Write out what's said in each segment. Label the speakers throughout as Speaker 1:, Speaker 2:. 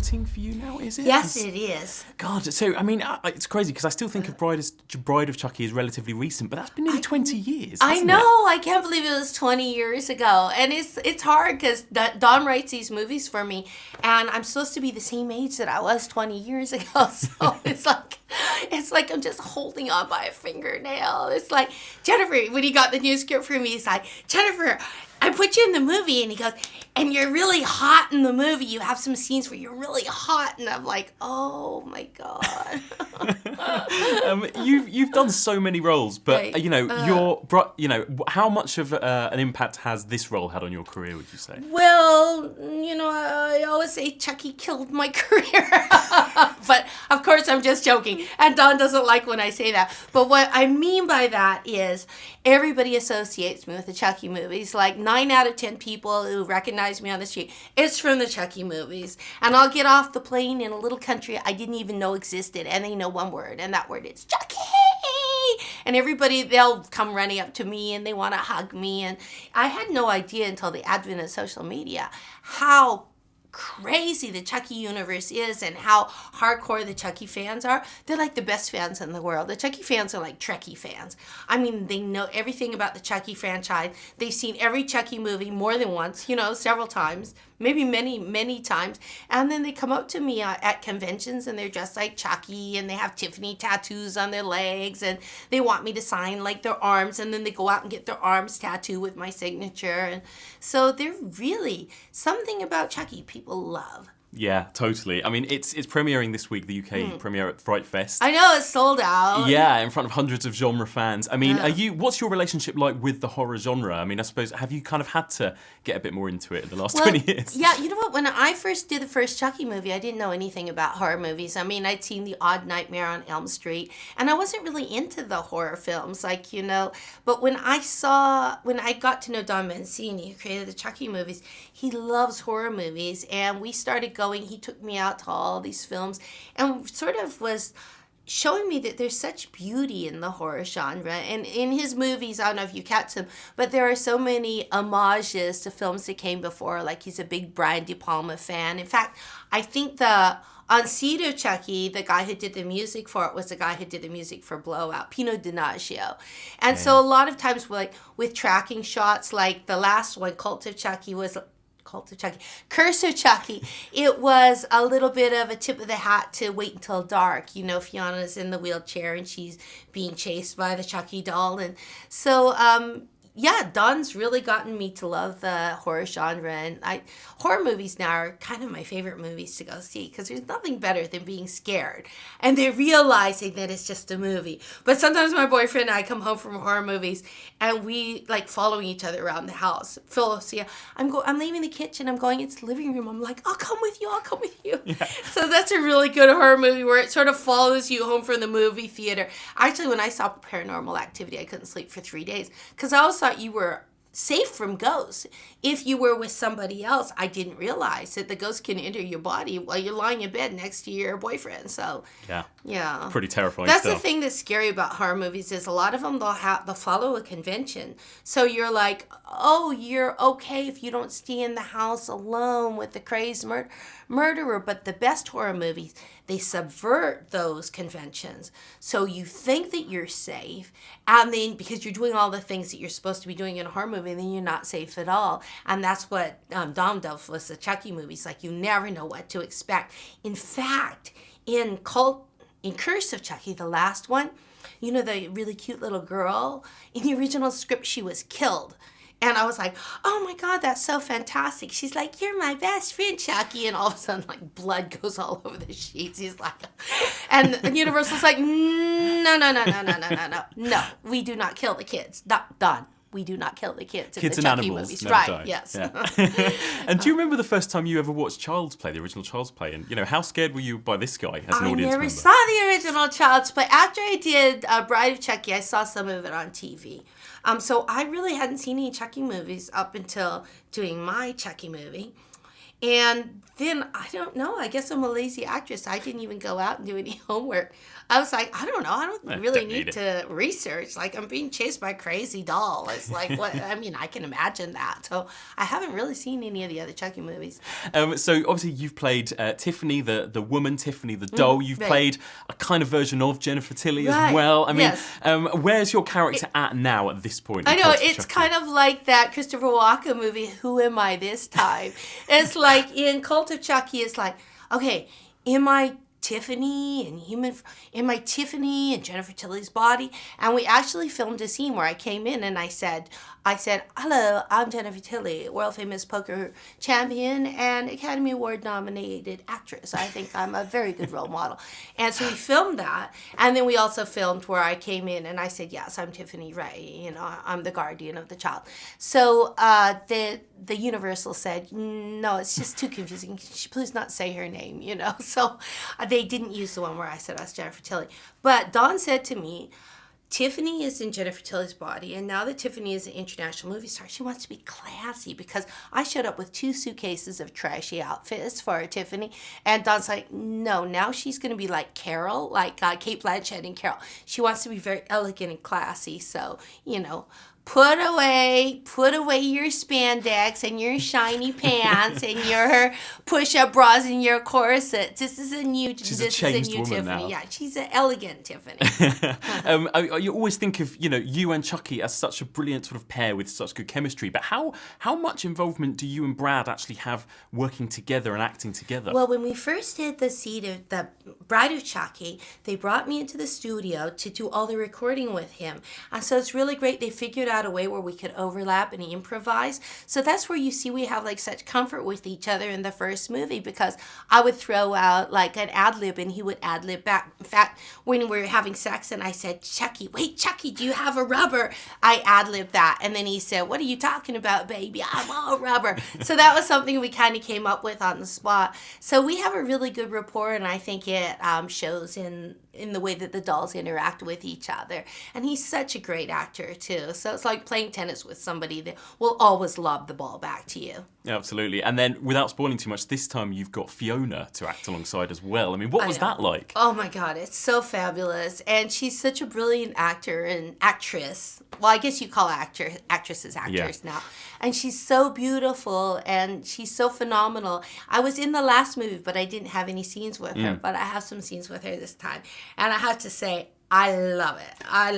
Speaker 1: exciting for you now, is it?
Speaker 2: Yes, it is.
Speaker 1: God, so, I mean, it's crazy because I still think of Bride of Chucky as relatively recent, but that's been nearly 20 years,
Speaker 2: I
Speaker 1: hasn't
Speaker 2: know.
Speaker 1: it?
Speaker 2: I can't believe it was 20 years ago. And it's hard because Don writes these movies for me, and I'm supposed to be the same age that I was 20 years ago. So it's like I'm just holding on by a fingernail. It's like, Jennifer, when he got the new script for me, he's like, Jennifer, I put you in the movie, and he goes, and you're really hot in the movie. You have some scenes where you're really hot, and I'm like, oh my God.
Speaker 1: You've done so many roles, but
Speaker 2: right.
Speaker 1: how much of an impact has this role had on your career? Would you say?
Speaker 2: Well, I always say Chucky killed my career, but of course I'm just joking, and Don doesn't like when I say that. But what I mean by that is everybody associates me with the Chucky movies. Like 9 out of 10 people who recognize me on the street, it's from the Chucky movies. And I'll get off the plane in a little country I didn't even know existed, and they know one word, and that word is Chucky. And everybody, they'll come running up to me and they want to hug me. And I had no idea until the advent of social media how crazy the Chucky universe is and how hardcore the Chucky fans are. They're like the best fans in the world. The Chucky fans are like Trekkie fans. I mean, they know everything about the Chucky franchise. They've seen every Chucky movie more than once, several times, maybe many, many times. And then they come up to me at conventions and they're dressed like Chucky and they have Tiffany tattoos on their legs and they want me to sign like their arms, and then they go out and get their arms tattooed with my signature. And so they're really something about Chucky people love.
Speaker 1: Yeah, totally. I mean, it's premiering this week, the UK premiere at FrightFest.
Speaker 2: I know, it's sold out.
Speaker 1: Yeah, in front of hundreds of genre fans. I mean, what's your relationship like with the horror genre? I mean, I suppose, have you kind of had to get a bit more into it in the last 20 years?
Speaker 2: Yeah, you know what? When I first did the first Chucky movie, I didn't know anything about horror movies. I mean, I'd seen The Odd Nightmare on Elm Street, and I wasn't really into the horror films, But when I got to know Don Mancini, who created the Chucky movies, he loves horror movies, and we started going. He took me out to all these films and sort of was showing me that there's such beauty in the horror genre. And in his movies, I don't know if you catch them, but there are so many homages to films that came before. Like, he's a big Brian De Palma fan. In fact, I think Untitled Chucky, the guy who did the music for it, was the guy who did the music for Blowout, Pino Donaggio. And so a lot of times, with tracking shots, like the last one, Curse of Chucky, it was a little bit of a tip of the hat to Wait Until Dark. Fiona's in the wheelchair and she's being chased by the Chucky doll. And so, Don's really gotten me to love the horror genre. And horror movies now are kind of my favorite movies to go see because there's nothing better than being scared and then realizing that it's just a movie. But sometimes my boyfriend and I come home from horror movies and we like following each other around the house. Phil will see, I'm leaving the kitchen, I'm going into the living room. I'm like, I'll come with you. Yeah. So that's a really good horror movie where it sort of follows you home from the movie theater. Actually, when I saw Paranormal Activity, I couldn't sleep for 3 days because I always thought you were safe from ghosts. If you were with somebody else, I didn't realize that the ghost can enter your body while you're lying in bed next to your boyfriend. So yeah,
Speaker 1: pretty terrifying
Speaker 2: That's
Speaker 1: stuff.
Speaker 2: The thing that's scary about horror movies is a lot of them they'll follow a convention. So you're like, oh, you're okay if you don't stay in the house alone with the crazed murderer. But the best horror movies, they subvert those conventions. So you think that you're safe, and then because you're doing all the things that you're supposed to be doing in a horror movie, then you're not safe at all. And that's what Dom does with the Chucky movies. Like, you never know what to expect. In fact, in Curse of Chucky, the last one, the really cute little girl, in the original script, she was killed. And I was like, oh my God, that's so fantastic. She's like, you're my best friend, Chucky. And all of a sudden, like, blood goes all over the sheets. He's like, and Universal's like, no, we do not kill the kids. Done. We do not kill the kids in
Speaker 1: Kids
Speaker 2: the
Speaker 1: and
Speaker 2: Chucky
Speaker 1: animals
Speaker 2: movies.
Speaker 1: never
Speaker 2: Right,
Speaker 1: die.
Speaker 2: yes.
Speaker 1: Yeah. And do you remember the first time you ever watched Child's Play, the original Child's Play? And, how scared were you by this guy as an audience member?
Speaker 2: I never saw the original Child's Play. After I did Bride of Chucky, I saw some of it on TV. So I really hadn't seen any Chucky movies up until doing my Chucky movie. And then, I don't know, I guess I'm a lazy actress. I didn't even go out and do any homework. I was like, I don't know, I don't really need to research. Like, I'm being chased by a crazy doll. It's like, what? I mean, I can imagine that. So I haven't really seen any of the other Chucky movies.
Speaker 1: So obviously you've played Tiffany, the woman, Tiffany the doll. You've played a kind of version of Jennifer Tilly as well. I mean, where's your character at now at this point?
Speaker 2: I know, it's kind of like that Christopher Walken movie, Who Am I This Time? It's like in Cult of Chucky, it's like, okay, am I Tiffany and Jennifer Tilly's body? And we actually filmed a scene where I came in and I said, hello, I'm Jennifer Tilly, world famous poker champion and Academy Award nominated actress. I think I'm a very good role model. And so we filmed that. And then we also filmed where I came in and I said, yes, I'm Tiffany Ray. You know, I'm the guardian of the child. So the Universal said, no, it's just too confusing. Can she please not say her name, you know? So they didn't use the one where I said I was Jennifer Tilly. But Dawn said to me, Tiffany is in Jennifer Tilly's body, and now that Tiffany is an international movie star, she wants to be classy, because I showed up with 2 suitcases of trashy outfits for Tiffany, and Dawn's like, no, now she's going to be like Carol, like Kate Blanchett and Carol. She wants to be very elegant and classy, so, you know, put away your spandex and your shiny pants and your push-up bras and your corsets. This is a new Tiffany.
Speaker 1: Now.
Speaker 2: Yeah, she's an elegant Tiffany.
Speaker 1: You always think of, you know, you and Chucky as such a brilliant sort of pair with such good chemistry. But how much involvement do you and Brad actually have working together and acting together?
Speaker 2: Well, when we first did the seed of the Bride of Chucky, they brought me into the studio to do all the recording with him. And so it's really great. They figured out a way where we could overlap and improvise. So that's where you see we have like such comfort with each other in the first movie, because I would throw out like an ad-lib and he would ad-lib back. In fact, when we were having sex and I said, Chucky, do you have a rubber? I ad-libbed that. And then he said, what are you talking about, baby? I'm all rubber. So that was something we kind of came up with on the spot. So we have a really good rapport, and I think it shows in the way that the dolls interact with each other. And he's such a great actor too. So it's like playing tennis with somebody that will always lob the ball back to you.
Speaker 1: Absolutely. And then, without spoiling too much, this time you've got Fiona to act alongside as well. I mean, what was that like?
Speaker 2: Oh my God, it's so fabulous. And she's such a brilliant actor and actress. Well, I guess you call actresses actors now. And she's so beautiful and she's so phenomenal. I was in the last movie, but I didn't have any scenes with her. But I have some scenes with her this time. And I have to say, I love it. I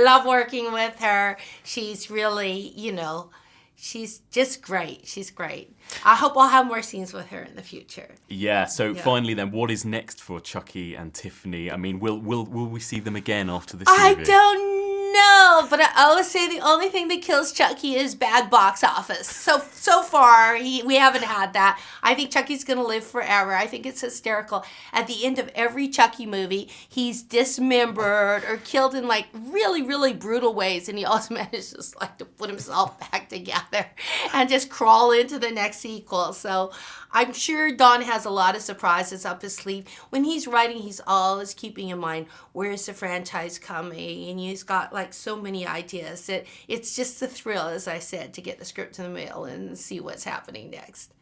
Speaker 2: love working with her. She's really, you know, she's just great. She's great. I hope I'll have more scenes with her in the future.
Speaker 1: Yeah, so finally then, what is next for Chucky and Tiffany? I mean, will we see them again after this movie?
Speaker 2: I don't know, but I always say the only thing that kills Chucky is bad box office. So far, we haven't had that. I think Chucky's going to live forever. I think it's hysterical. At the end of every Chucky movie, he's dismembered or killed in like really, really brutal ways, and he always manages like to put himself back together and just crawl into the next sequel. So I'm sure Don has a lot of surprises up his sleeve. When he's writing, he's always keeping in mind, where's the franchise coming? And he's got like so many ideas that it's just a thrill, as I said, to get the script in the mail and see what's happening next.